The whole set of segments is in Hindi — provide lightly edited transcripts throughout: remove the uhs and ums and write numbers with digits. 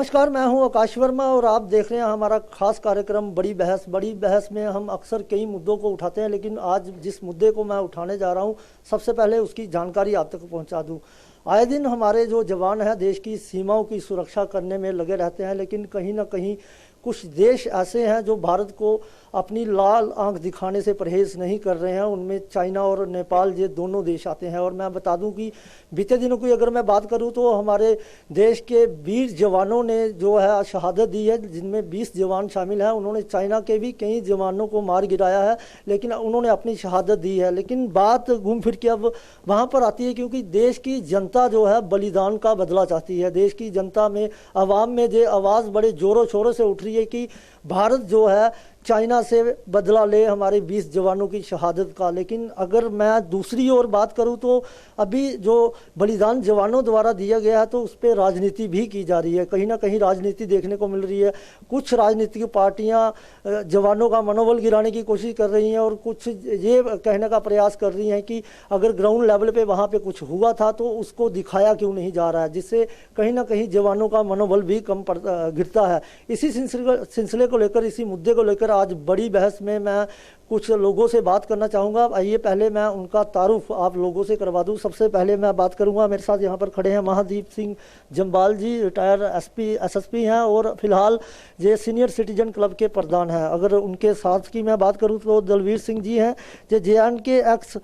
नमस्कार, मैं हूं आकाश वर्मा और आप देख रहे हैं हमारा खास कार्यक्रम बड़ी बहस। बड़ी बहस में हम अक्सर कई मुद्दों को उठाते हैं, लेकिन आज जिस मुद्दे को मैं उठाने जा रहा हूं सबसे पहले उसकी जानकारी आप तक पहुंचा दूं। आए दिन हमारे जो जवान हैं देश की सीमाओं की सुरक्षा करने में लगे रहते हैं, लेकिन कहीं ना कहीं कुछ देश ऐसे हैं जो भारत को अपनी लाल आंख दिखाने से परहेज नहीं कर रहे हैं। उनमें चाइना और नेपाल ये दोनों देश आते हैं। और मैं बता दूं कि बीते दिनों की अगर मैं बात करूं तो हमारे देश के 20 जवानों ने जो है शहादत दी है, जिनमें 20 जवान शामिल हैं। उन्होंने चाइना के भी कई जवानों को मार गिराया है, लेकिन उन्होंने अपनी शहादत दी है। लेकिन बात घूम फिर के अब वहाँ पर आती है, क्योंकि देश की जनता जो है बलिदान का बदला चाहती है। देश की जनता में, आवाम में जो आवाज़ बड़े ज़ोरों शोरों से उठ रही है कि भारत जो है चाइना से बदला ले हमारे 20 जवानों की शहादत का। लेकिन अगर मैं दूसरी ओर बात करूं तो अभी जो बलिदान जवानों द्वारा दिया गया है तो उस पर राजनीति भी की जा रही है। कहीं ना कहीं राजनीति देखने को मिल रही है। कुछ राजनीतिक पार्टियां जवानों का मनोबल गिराने की कोशिश कर रही हैं और कुछ ये कहने का प्रयास कर रही हैं कि अगर ग्राउंड लेवल पे वहाँ पे कुछ हुआ था तो उसको दिखाया क्यों नहीं जा रहा है, जिससे कहीं ना कहीं जवानों का मनोबल भी कम गिरता है। इसी सिलसिले को लेकर, इसी मुद्दे को लेकर आज बड़ी बहस में मैं कुछ लोगों से बात करना चाहूँगा। आइए पहले मैं उनका तारुफ आप लोगों से करवा दूँ। सबसे पहले मैं बात करूँगा, मेरे साथ यहाँ पर खड़े हैं महादीप सिंह जम्बाल जी, रिटायर एसएसपी हैं और फिलहाल ये सीनियर सिटीजन क्लब के प्रधान हैं। अगर उनके साथ की मैं बात करूँ तो दलवीर सिंह जी हैं, जो JNK एक्स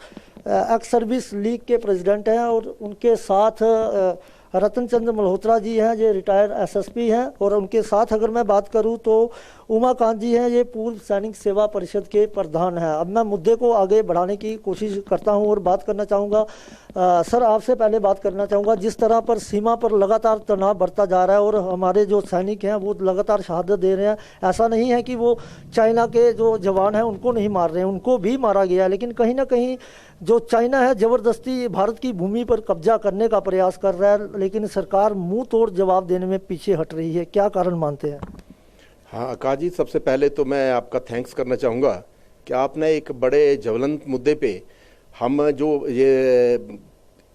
सर्विस लीग के प्रेसिडेंट हैं। और उनके साथ रतन चंद्र मल्होत्रा जी हैं, ये रिटायर SSP हैं। और उनके साथ अगर मैं बात करूं तो उमाकांत जी हैं, ये पूर्व सैनिक सेवा परिषद के प्रधान हैं। अब मैं मुद्दे को आगे बढ़ाने की कोशिश करता हूं और बात करना चाहूँगा। सर, आपसे पहले बात करना चाहूँगा, जिस तरह पर सीमा पर लगातार तनाव बढ़ता जा रहा है और हमारे जो सैनिक हैं वो लगातार शहादत दे रहे हैं। ऐसा नहीं है कि वो चाइना के जो जवान हैं उनको नहीं मार रहे हैं, उनको भी मारा गया है। लेकिन कहीं ना कहीं जो चाइना है ज़बरदस्ती भारत की भूमि पर कब्जा करने का प्रयास कर रहा है, लेकिन सरकार मुंह तोड़ जवाब देने में पीछे हट रही है। क्या कारण मानते हैं? हाँ आकाश जी, सबसे पहले तो मैं आपका थैंक्स करना चाहूँगा कि आपने एक बड़े ज्वलंत मुद्दे पे हम जो ये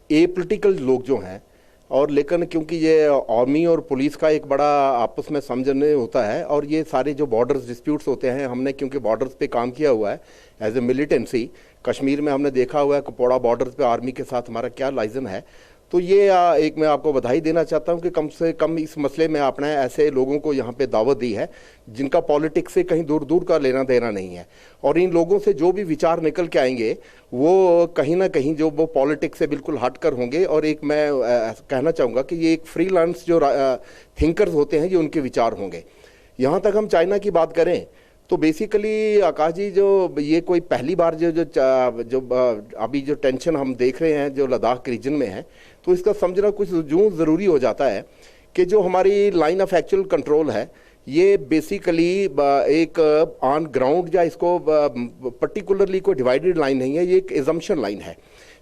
पॉलिटिकल लोग जो हैं, और लेकिन क्योंकि ये आर्मी और पुलिस का एक बड़ा आपस में समझने होता है, और ये सारे जो बॉर्डर्स डिस्प्यूट्स होते हैं, हमने क्योंकि बॉर्डर्स पे काम किया हुआ है एज ए मिलिटेंसी, कश्मीर में हमने देखा हुआ है कुपवाड़ा बॉर्डर पे आर्मी के साथ हमारा क्या लाइजन है। तो ये एक मैं आपको बधाई देना चाहता हूँ कि कम से कम इस मसले में आपने ऐसे लोगों को यहाँ पे दावत दी है जिनका पॉलिटिक्स से कहीं दूर दूर का लेना देना नहीं है। और इन लोगों से जो भी विचार निकल के आएंगे वो कहीं ना कहीं जो वो पॉलिटिक्स से बिल्कुल हटकर होंगे। और एक मैं कहना चाहूँगा कि ये एक फ्रीलांस जो थिंकर्स होते हैं ये उनके विचार होंगे। यहाँ तक हम चाइना की बात करें तो बेसिकली आकाश जी, जो ये कोई पहली बार जो अभी जो टेंशन हम देख रहे हैं जो लद्दाख रीजन में है, तो इसका समझना कुछ यूँ ज़रूरी हो जाता है कि जो हमारी लाइन ऑफ एक्चुअल कंट्रोल है ये बेसिकली एक ऑन ग्राउंड या इसको पर्टिकुलरली कोई डिवाइडेड लाइन नहीं है, ये एक एजम्पशन लाइन है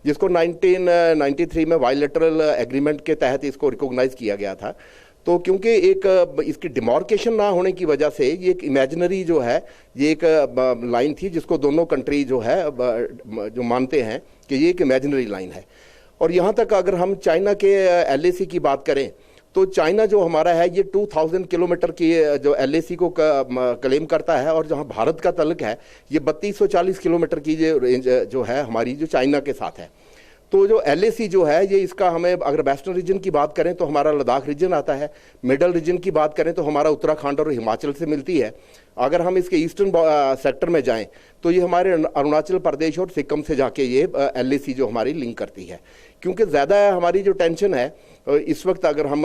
जिसको 1993 में बायलैटरल एग्रीमेंट के तहत इसको रिकॉग्नाइज किया गया था। तो क्योंकि एक इसकी डिमार्केशन ना होने की वजह से ये एक इमेजिनरी जो है ये एक लाइन थी जिसको दोनों कंट्री जो है जो मानते हैं कि ये एक इमेजिनरी लाइन है। और यहाँ तक अगर हम चाइना के LAC की बात करें तो चाइना जो हमारा है ये 2000 किलोमीटर की जो LAC को क्लेम करता है, और जहाँ भारत का तल्लक है ये 3240 किलोमीटर की जो रेंज जो है हमारी जो चाइना के साथ है। तो जो LAC जो है ये इसका हमें अगर वेस्टर्न रीजन की बात करें तो हमारा लद्दाख रीजन आता है, मिडल रीजन की बात करें तो हमारा उत्तराखंड और हिमाचल से मिलती है। अगर हम इसके ईस्टर्न सेक्टर में जाएं तो ये हमारे अरुणाचल प्रदेश और सिक्किम से जाके ये LAC जो हमारी लिंक करती है। क्योंकि ज़्यादा हमारी जो टेंशन है इस वक्त अगर हम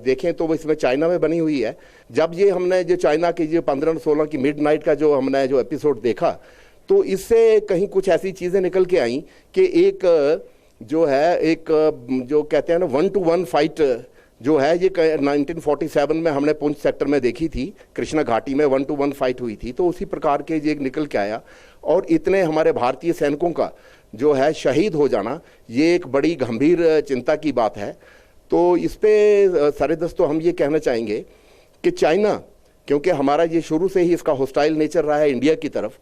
देखें तो वो इसमें चाइना में बनी हुई है। जब ये हमने जो चाइना की जो 15-16 की मिडनाइट का जो हमने जो एपिसोड देखा तो इससे कहीं कुछ ऐसी चीज़ें निकल के आई कि एक जो है एक जो कहते हैं ना 1-to-1 फाइट जो है ये 1947 में हमने पुंछ सेक्टर में देखी थी, कृष्णा घाटी में 1-to-1 फाइट हुई थी। तो उसी प्रकार के ये निकल के आया और इतने हमारे भारतीय सैनिकों का जो है शहीद हो जाना ये एक बड़ी गंभीर चिंता की बात है। तो इस पे सरेदस्त तो हम ये कहना चाहेंगे कि चाइना, क्योंकि हमारा ये शुरू से ही इसका हॉस्टाइल नेचर रहा है इंडिया की तरफ,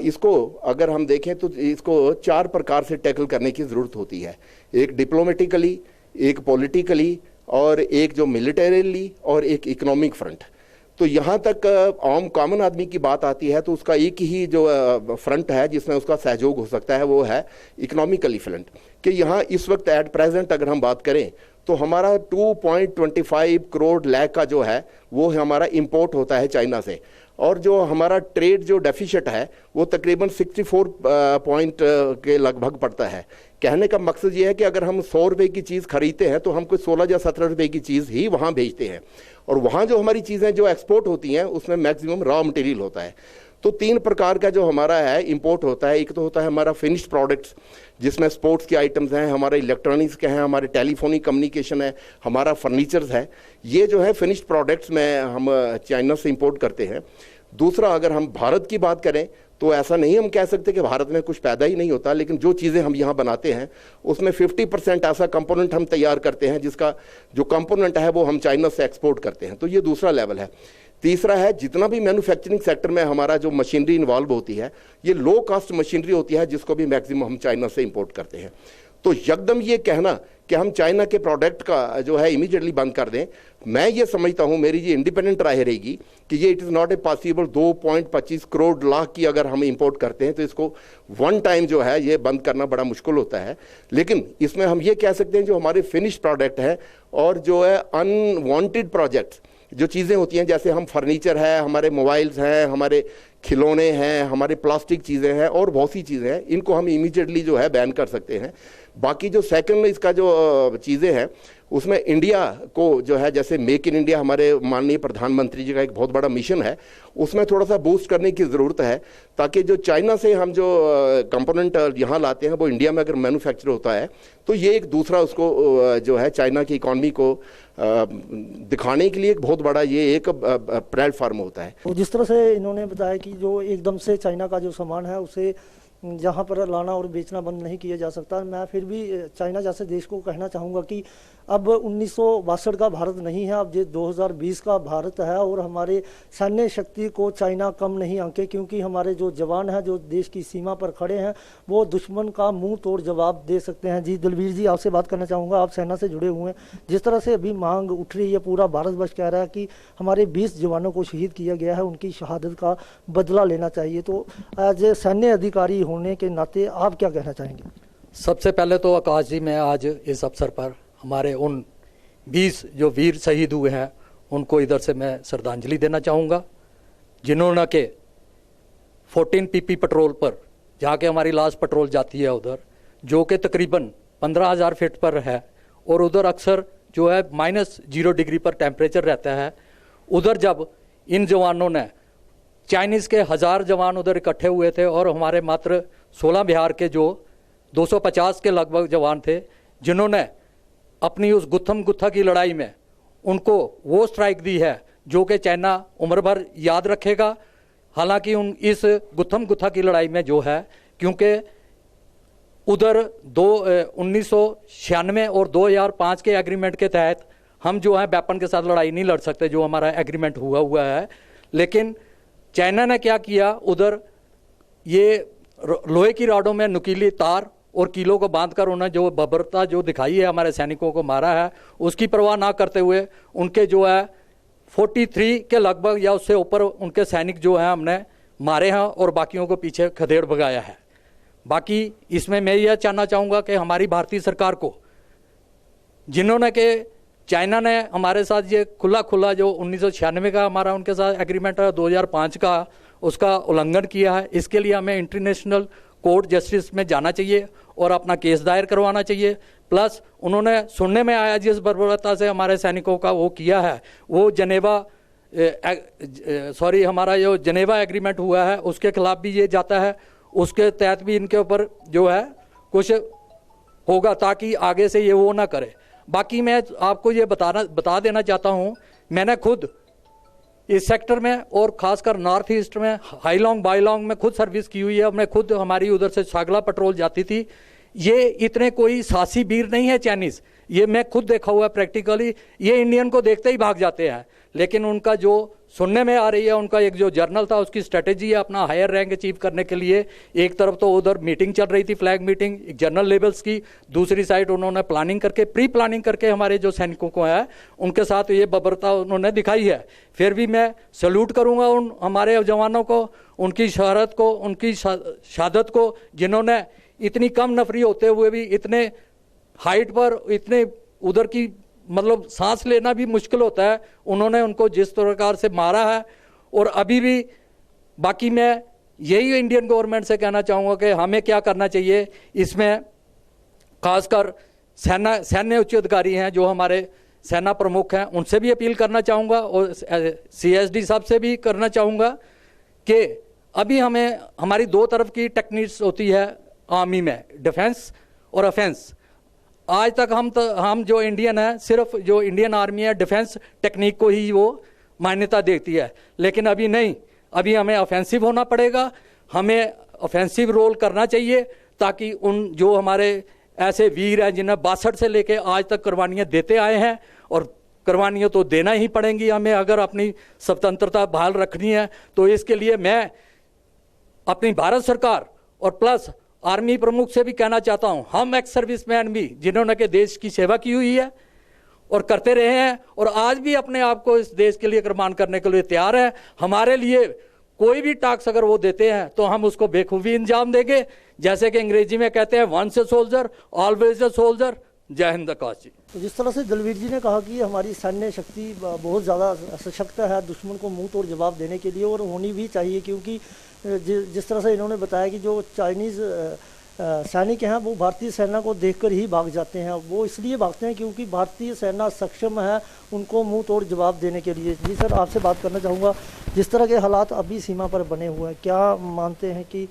इसको अगर हम देखें तो इसको 4 प्रकार से टैकल करने की ज़रूरत होती है। एक डिप्लोमेटिकली, एक पॉलिटिकली और एक जो मिलिटरीली और एक इकोनॉमिक फ्रंट। तो यहाँ तक आम कॉमन आदमी की बात आती है तो उसका एक ही जो फ्रंट है जिसमें उसका सहयोग हो सकता है वो है इकोनॉमिकली फ्रंट। कि यहाँ इस वक्त एट प्रेजेंट अगर हम बात करें तो हमारा 2.25 करोड़ लाख का जो है वो हमारा इंपोर्ट होता है चाइना से, और जो हमारा ट्रेड जो डेफिसिट है वो तकरीबन 64 पॉइंट के लगभग पड़ता है। कहने का मकसद ये है कि अगर हम 100 रुपये की चीज़ खरीदते हैं तो हम कोई 16 या 17 रुपये की चीज़ ही वहाँ भेजते हैं, और वहाँ जो हमारी चीज़ें जो एक्सपोर्ट होती हैं उसमें मैक्सिमम रॉ मटेरियल होता है। तो 3 प्रकार का जो हमारा है इंपोर्ट होता है। एक तो होता है हमारा फिनिश्ड प्रोडक्ट्स जिसमें स्पोर्ट्स के आइटम्स हैं, हमारे इलेक्ट्रॉनिक्स के हैं, हमारे टेलीफोनिक कम्युनिकेशन है, हमारा फर्नीचर्स है। ये जो है फिनिश्ड प्रोडक्ट्स में हम चाइना से इंपोर्ट करते हैं। दूसरा, अगर हम भारत की बात करें तो ऐसा नहीं हम कह सकते कि भारत में कुछ पैदा ही नहीं होता, लेकिन जो चीज़ें हम यहाँ बनाते हैं उसमें 50% ऐसा कंपोनेंट हम तैयार करते हैं जिसका जो कंपोनेंट है वो हम चाइना से एक्सपोर्ट करते हैं। तो ये दूसरा लेवल है। तीसरा है, जितना भी मैन्युफैक्चरिंग सेक्टर में हमारा जो मशीनरी इन्वॉल्व होती है ये लो कॉस्ट मशीनरी होती है जिसको भी मैक्सिमम हम चाइना से इंपोर्ट करते हैं। तो यकदम ये कहना कि हम चाइना के प्रोडक्ट का जो है इमीडिएटली बंद कर दें, मैं ये समझता हूँ, मेरी ये इंडिपेंडेंट राय रहेगी कि ये it is not a possible. 2.25 crore lakh की अगर हम इंपोर्ट करते हैं तो इसको वन टाइम जो है ये बंद करना बड़ा मुश्किल होता है। लेकिन इसमें हम ये कह सकते हैं जो हमारे फिनिश प्रोडक्ट हैं और जो है अनवांटेड प्रोजेक्ट्स जो चीज़ें होती हैं, जैसे हम फर्नीचर है, हमारे मोबाइल्स हैं, हमारे खिलौने हैं, हमारे प्लास्टिक चीज़ें हैं और बहुत सी चीज़ें हैं, इनको हम इमीडिएटली जो है बैन कर सकते हैं। बाकी जो सेकंड इसका जो चीज़ें हैं उसमें इंडिया को जो है, जैसे मेक इन इंडिया हमारे माननीय प्रधानमंत्री जी का एक बहुत बड़ा मिशन है, उसमें थोड़ा सा बूस्ट करने की ज़रूरत है ताकि जो चाइना से हम जो कंपोनेंट यहाँ लाते हैं वो इंडिया में अगर मैन्युफैक्चर होता है तो ये एक दूसरा उसको जो है चाइना की इकॉनमी को दिखाने के लिए एक बहुत बड़ा ये एक प्लेटफार्म होता है। तो जिस तरह से इन्होंने बताया कि जो एकदम से चाइना का जो सामान है उसे जहाँ पर लाना और बेचना बंद नहीं किया जा सकता, मैं फिर भी चाइना जैसे देश को कहना चाहूँगा कि अब 1962 का भारत नहीं है, अब ये 2020 का भारत है और हमारे सैन्य शक्ति को चाइना कम नहीं आंके, क्योंकि हमारे जो जवान हैं जो देश की सीमा पर खड़े हैं वो दुश्मन का मुंह तोड़ जवाब दे सकते हैं। जी दलवीर जी, आपसे बात करना चाहूँगा, आप सेना से जुड़े हुए हैं। जिस तरह से अभी मांग उठ रही है, पूरा भारतवर्ष कह रहा है कि हमारे 20 जवानों को शहीद किया गया है, उनकी शहादत का बदला लेना चाहिए, तो एज ए सैन्य अधिकारी होने के नाते आप क्या कहना चाहेंगे? सबसे पहले तो आकाश जी, मैं आज इस अवसर पर हमारे उन 20 जो वीर शहीद हुए हैं उनको इधर से मैं श्रद्धांजलि देना चाहूँगा, जिन्होंने के 14 PP पेट्रोल पर जहाँ के हमारी लास्ट पेट्रोल जाती है उधर, जो कि तकरीबन 15,000 फीट पर है और उधर अक्सर जो है -0 डिग्री पर टेम्परेचर रहता है। उधर जब इन जवानों ने, चाइनीज़ के 1000 जवान उधर इकट्ठे हुए थे और हमारे मात्र 16 बिहार के जो 250 के लगभग जवान थे, जिन्होंने अपनी उस गुत्थम गुत्था की लड़ाई में उनको वो स्ट्राइक दी है जो कि चाइना उम्र भर याद रखेगा। हालांकि उन इस गुत्थम गुत्था की लड़ाई में जो है, क्योंकि उधर 1996 और 2005 के एग्रीमेंट के तहत हम जो है वेपन के साथ लड़ाई नहीं लड़ सकते, जो हमारा एग्रीमेंट हुआ है। लेकिन चाइना ने क्या किया, उधर ये लोहे की राडों में नुकीली तार और कीलों को बांधकर उन्हें जो बर्बरता जो दिखाई है, हमारे सैनिकों को मारा है, उसकी परवाह ना करते हुए उनके जो है 43 के लगभग या उससे ऊपर उनके सैनिक जो हैं हमने मारे हैं और बाकियों को पीछे खदेड़ भगाया है। बाकी इसमें मैं यह जानना चाहूँगा कि हमारी भारतीय सरकार को, जिन्होंने के चाइना ने हमारे साथ ये खुला जो 1996 का हमारा उनके साथ एग्रीमेंट है, 2005 का, उसका उल्लंघन किया है, इसके लिए हमें इंटरनेशनल कोर्ट जस्टिस में जाना चाहिए और अपना केस दायर करवाना चाहिए। प्लस उन्होंने, सुनने में आया, जिस बर्बरता से हमारे सैनिकों का वो किया है, वो हमारा जो जनेवा एग्रीमेंट हुआ है उसके खिलाफ भी ये जाता है, उसके तहत भी इनके ऊपर जो है कुछ होगा ताकि आगे से ये वो ना करे। बाकी मैं आपको ये बता देना चाहता हूँ, मैंने खुद इस सेक्टर में और खासकर नॉर्थ ईस्ट में हाईलॉन्ग बाईलॉन्ग में खुद सर्विस की हुई है। मैं खुद, हमारी उधर से सागला पेट्रोल जाती थी। ये इतने कोई साहसी वीर नहीं है चाइनीज़, ये मैं खुद देखा हुआ है प्रैक्टिकली। ये इंडियन को देखते ही भाग जाते हैं, लेकिन उनका जो सुनने में आ रही है, उनका एक जो जर्नल था उसकी स्ट्रेटेजी है अपना हायर रैंक अचीव करने के लिए। एक तरफ तो उधर मीटिंग चल रही थी, फ्लैग मीटिंग जनरल लेवल्स की, दूसरी साइड उन्होंने प्लानिंग करके, प्री प्लानिंग करके हमारे जो सैनिकों को है उनके साथ ये बर्बरता उन्होंने दिखाई है। फिर भी मैं सैल्यूट करूंगा उन हमारे जवानों को, उनकी शहरत को, उनकी शहादत को, जिन्होंने इतनी कम नफरी होते हुए भी इतने हाइट पर, इतने उधर की मतलब सांस लेना भी मुश्किल होता है, उन्होंने उनको जिस प्रकार से मारा है। और अभी भी बाकी मैं यही इंडियन गवर्नमेंट से कहना चाहूँगा कि हमें क्या करना चाहिए इसमें, खासकर सैन्य उच्च अधिकारी हैं जो हमारे सेना प्रमुख हैं, उनसे भी अपील करना चाहूँगा और CSD साहब से भी करना चाहूँगा कि अभी हमें हमारी दो तरफ की टेक्निक्स होती है आर्मी में, डिफेंस और ऑफेंस। आज तक हम जो इंडियन है, सिर्फ जो इंडियन आर्मी है डिफेंस टेक्निक को ही वो मान्यता देती है, लेकिन अभी नहीं, अभी हमें ऑफेंसिव होना पड़ेगा, हमें ऑफेंसिव रोल करना चाहिए ताकि उन जो हमारे ऐसे वीर हैं जिन्हें 62 से लेके आज तक कुर्बानियाँ देते आए हैं, और कुर्बानियाँ तो देना ही पड़ेंगी हमें अगर अपनी स्वतंत्रता बहाल रखनी है। तो इसके लिए मैं अपनी भारत सरकार और प्लस आर्मी प्रमुख से भी कहना चाहता हूं, हम एक्स सर्विसमैन भी जिन्होंने के देश की सेवा की हुई है और करते रहे हैं और आज भी अपने आप को इस देश के लिए कुर्बान करने के लिए तैयार है, हमारे लिए कोई भी टास्क अगर वो देते हैं तो हम उसको बेखूबी अंजाम देंगे। जैसे कि अंग्रेजी में कहते हैं, once a soldier always a soldier. जय हिंद आकाश जी। तो जिस तरह से दलवीर जी ने कहा कि हमारी सैन्य शक्ति बहुत ज़्यादा सशक्त है दुश्मन को मुंह तोड़ जवाब देने के लिए, और होनी भी चाहिए, क्योंकि जिस तरह से इन्होंने बताया कि जो चाइनीज़ सैनिक हैं वो भारतीय सेना को देखकर ही भाग जाते हैं। वो इसलिए भागते हैं क्योंकि भारतीय सेना सक्षम है उनको मुंह तोड़ जवाब देने के लिए। जी सर, आपसे बात करना चाहूँगा, जिस तरह के हालात अभी सीमा पर बने हुए हैं, क्या मानते हैं कि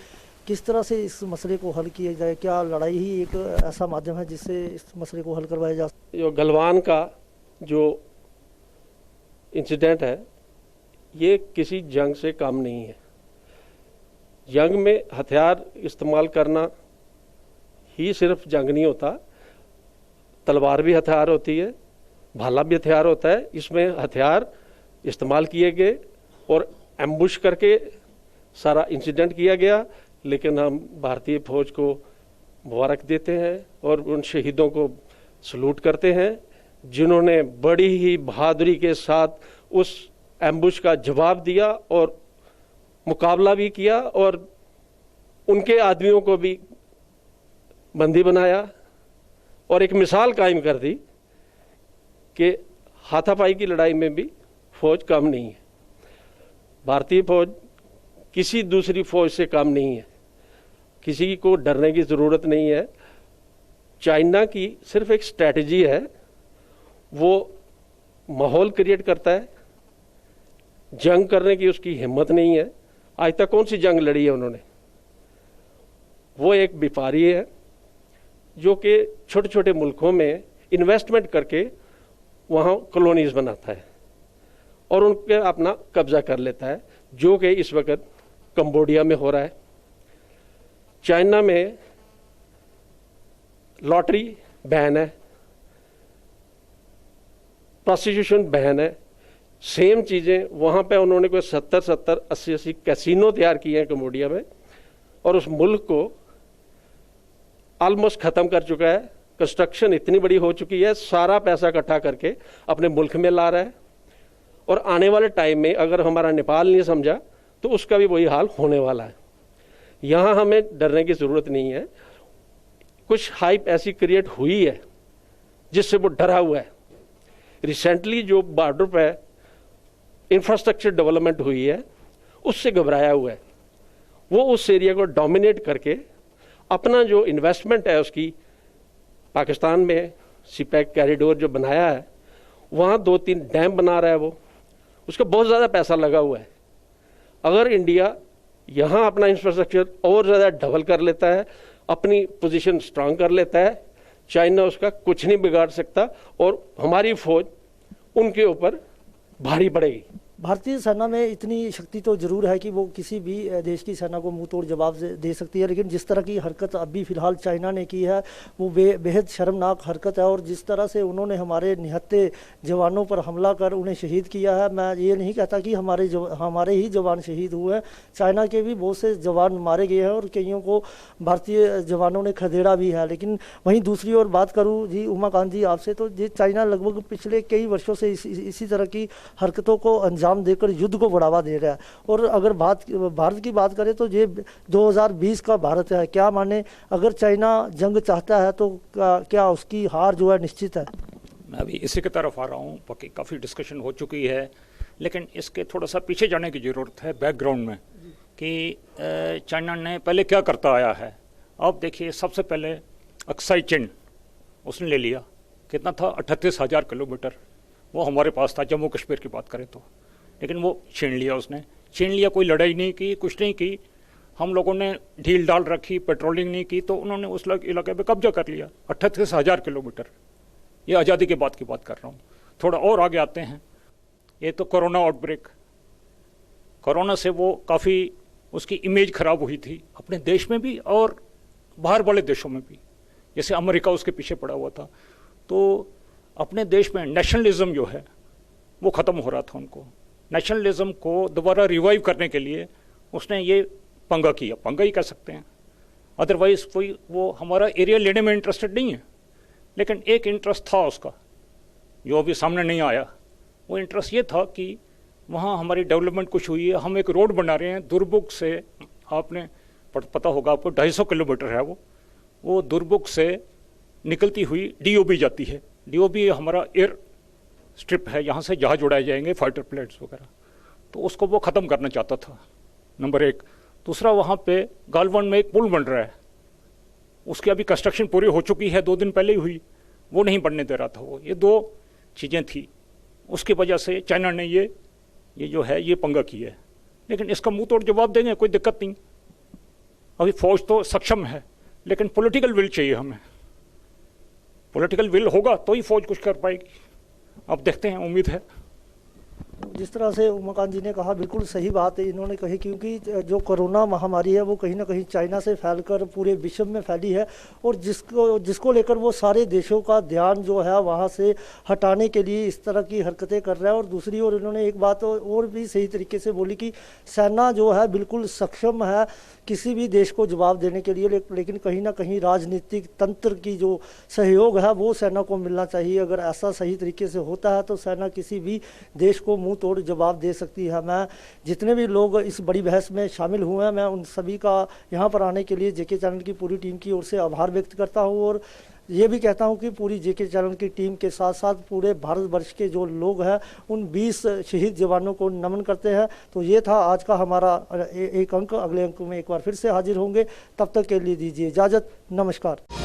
किस तरह से इस मसले को हल किया जाए? क्या लड़ाई ही एक ऐसा माध्यम है जिससे इस मसले को हल करवाया जा सकता? जो गलवान का जो इंसिडेंट है, ये किसी जंग से कम नहीं है। जंग में हथियार इस्तेमाल करना ही सिर्फ जंग नहीं होता, तलवार भी हथियार होती है, भाला भी हथियार होता है। इसमें हथियार इस्तेमाल किए गए और एम्बुश करके सारा इंसिडेंट किया गया, लेकिन हम भारतीय फौज को मुबारक देते हैं और उन शहीदों को सलूट करते हैं जिन्होंने बड़ी ही बहादुरी के साथ उस एम्बुश का जवाब दिया और मुकाबला भी किया और उनके आदमियों को भी बंदी बनाया और एक मिसाल कायम कर दी कि हाथापाई की लड़ाई में भी फौज कम नहीं है। भारतीय फौज किसी दूसरी फौज से कम नहीं है, किसी को डरने की ज़रूरत नहीं है। चाइना की सिर्फ एक स्ट्रैटेजी है, वो माहौल क्रिएट करता है, जंग करने की उसकी हिम्मत नहीं है। आज तक कौन सी जंग लड़ी है उन्होंने? वो एक व्यापारी है जो कि छोटे छोटे मुल्कों में इन्वेस्टमेंट करके वहाँ कॉलोनीज बनाता है और उनके अपना कब्जा कर लेता है, जो कि इस वक्त कंबोडिया में हो रहा है। चाइना में लॉटरी बैन है, प्रोस्टिट्यूशन बैन है, सेम चीज़ें वहाँ पे उन्होंने कोई 70-70, 80-80 कैसीनो तैयार किए हैं कंबोडिया में और उस मुल्क को ऑलमोस्ट ख़त्म कर चुका है। कंस्ट्रक्शन इतनी बड़ी हो चुकी है, सारा पैसा इकट्ठा करके अपने मुल्क में ला रहा है और आने वाले टाइम में अगर हमारा नेपाल नहीं समझा तो उसका भी वही हाल होने वाला है। यहाँ हमें डरने की ज़रूरत नहीं है। कुछ हाइप ऐसी क्रिएट हुई है जिससे वो डरा हुआ है। रिसेंटली जो बॉर्डर पे इंफ्रास्ट्रक्चर डेवलपमेंट हुई है उससे घबराया हुआ है। वो उस एरिया को डोमिनेट करके अपना जो इन्वेस्टमेंट है उसकी, पाकिस्तान में सीपैक कॉरिडोर जो बनाया है वहाँ 2-3 डैम बना रहा है, वो उसका बहुत ज़्यादा पैसा लगा हुआ है। अगर इंडिया यहाँ अपना इंफ्रास्ट्रक्चर और ज़्यादा डबल कर लेता है, अपनी पोजीशन स्ट्रांग कर लेता है, चाइना उसका कुछ नहीं बिगाड़ सकता और हमारी फौज उनके ऊपर भारी पड़ेगी। भारतीय सेना में इतनी शक्ति तो जरूर है कि वो किसी भी देश की सेना को मुंह तोड़ जवाब दे सकती है, लेकिन जिस तरह की हरकत अभी फिलहाल चाइना ने की है वो बेहद शर्मनाक हरकत है। और जिस तरह से उन्होंने हमारे निहत्थे जवानों पर हमला कर उन्हें शहीद किया है, मैं ये नहीं कहता कि हमारे ही जवान शहीद हुए हैं, चाइना के भी बहुत से जवान मारे गए हैं और कईयों को भारतीय जवानों ने खदेड़ा भी है। लेकिन वहीं दूसरी ओर बात करूँ जी उमाकांत जी आपसे, तो ये चाइना लगभग पिछले कई वर्षों से इसी तरह की हरकतों को अंजाम देकर युद्ध को बढ़ावा दे रहा है। और अगर भारत की बात करें तो ये 2020 का भारत है, क्या माने अगर चाइना जंग चाहता है तो क्या उसकी हार जो है निश्चित है? मैं अभी इसी की तरफ आ रहा हूँ, बाकी काफ़ी डिस्कशन हो चुकी है, लेकिन इसके थोड़ा सा पीछे जाने की ज़रूरत है बैकग्राउंड में कि चाइना ने पहले क्या करता आया है। अब देखिए, सबसे पहले अक्साई चिन उसने ले लिया, कितना था 38,000 किलोमीटर, वो हमारे पास था जम्मू कश्मीर की बात करें तो, लेकिन वो छीन लिया उसने। छीन लिया, कोई लड़ाई नहीं की, कुछ नहीं की, हम लोगों ने ढील डाल रखी, पेट्रोलिंग नहीं की, तो उन्होंने उस इलाके पे कब्जा कर लिया। 38,000 किलोमीटर, ये आज़ादी के बाद की बात कर रहा हूँ। थोड़ा और आगे आते हैं, ये तो कोरोना आउटब्रेक, कोरोना से वो काफ़ी उसकी इमेज खराब हुई थी अपने देश में भी और बाहर वाले देशों में भी, जैसे अमेरिका उसके पीछे पड़ा हुआ था। तो अपने देश में नेशनलिज्म जो है वो ख़त्म हो रहा था। उनको नेशनलिज्म को दोबारा रिवाइव करने के लिए उसने ये पंगा किया, पंगा ही कह सकते हैं, अदरवाइज कोई वो हमारा एरिया लेने में इंटरेस्टेड नहीं है। लेकिन एक इंटरेस्ट था उसका जो अभी सामने नहीं आया, वो इंटरेस्ट ये था कि वहाँ हमारी डेवलपमेंट कुछ हुई है, हम एक रोड बना रहे हैं दुर्बुक से, आपने पता होगा आपको 250 किलोमीटर है वो दुर्बुक से निकलती हुई डीओबी जाती है। डीओबी हमारा एयर स्ट्रिप है, यहाँ से जहाज उड़ाए जाएंगे, फाइटर प्लेन्स वगैरह, तो उसको वो ख़त्म करना चाहता था, नंबर एक। दूसरा, वहाँ पे गालवन में एक पुल बन रहा है, उसकी अभी कंस्ट्रक्शन पूरी हो चुकी है, 2 दिन पहले ही हुई, वो नहीं बनने दे रहा था वो। ये 2 चीज़ें थी, उसकी वजह से चाइना ने ये जो है ये पंगा किया है। लेकिन इसका मुंह तोड़ जवाब देंगे, कोई दिक्कत नहीं। अभी फौज तो सक्षम है, लेकिन पॉलिटिकल विल चाहिए हमें। पॉलिटिकल विल होगा तो ही फौज कुछ कर पाएगी। अब देखते हैं, उम्मीद है। जिस तरह से उमाकांत जी ने कहा बिल्कुल सही बात है इन्होंने कही, क्योंकि जो कोरोना महामारी है वो कहीं ना कहीं चाइना से फैलकर पूरे विश्व में फैली है और जिसको लेकर वो सारे देशों का ध्यान जो है वहाँ से हटाने के लिए इस तरह की हरकतें कर रहा है। और दूसरी ओर इन्होंने एक बात और भी सही तरीके से बोली कि सेना जो है बिल्कुल सक्षम है किसी भी देश को जवाब देने के लिए, लेकिन कहीं ना कहीं राजनीतिक तंत्र की जो सहयोग है वो सेना को मिलना चाहिए। अगर ऐसा सही तरीके से होता है तो सेना किसी भी देश को मुंह तोड़ जवाब दे सकती है। मैं जितने भी लोग इस बड़ी बहस में शामिल हुए हैं, मैं उन सभी का यहाँ पर आने के लिए जेके चैनल की पूरी टीम की ओर से आभार व्यक्त करता हूँ और ये भी कहता हूँ कि पूरी जेके चैनल की टीम के साथ साथ पूरे भारतवर्ष के जो लोग हैं उन 20 शहीद जवानों को नमन करते हैं। तो ये था आज का हमारा एक अंक। अगले अंक में एक बार फिर से हाजिर होंगे, तब तक के लिए दीजिए इजाज़त। नमस्कार।